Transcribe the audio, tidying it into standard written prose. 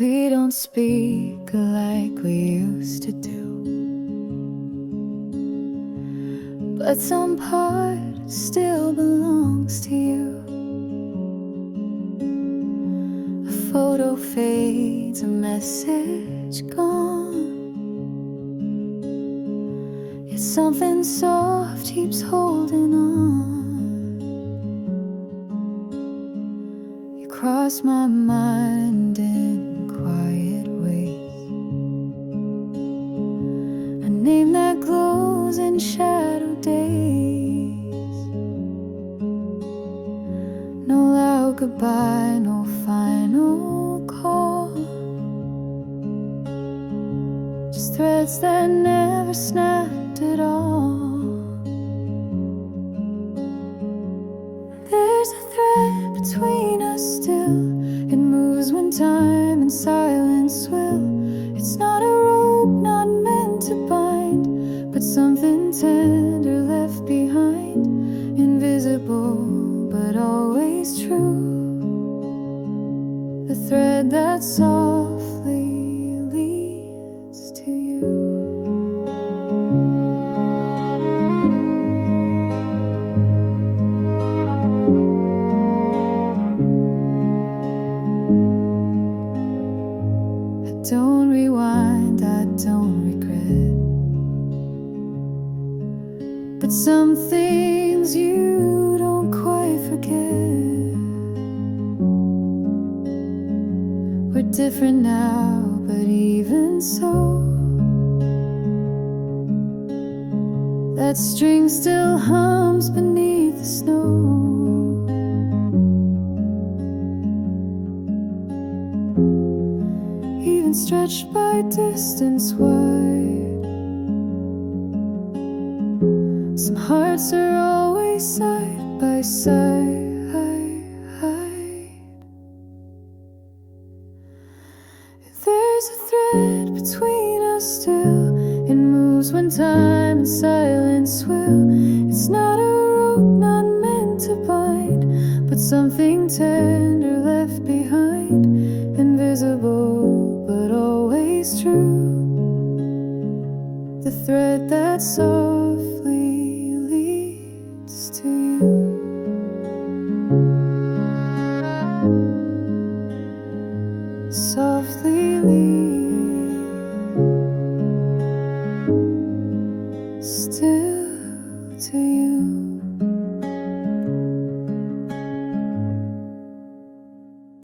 We don't speak like we used to do, but some part still belongs to you. A photo fades, a message gone, yet something soft keeps holding on. You cross my mind in quiet ways, a name that glows in shadow days. No loud goodbye, no final call, just threads that never snapped at all. There's a thread between us still, it moves when time and silence will. It's not a rope, not meant to bind, but something tender left behind, invisible but always true. The thread that softly leads to you. I don't rewind, I don't regret, but some things you don't quite forget. We're different now, but even so, that string still hums beneath the snow. Even stretched by distance wide, some hearts are always side by side. There's a thread between us still, it moves when time and silence will. It's not a rope, not meant to bind, but something tender left behind, invisible but always true. The thread that so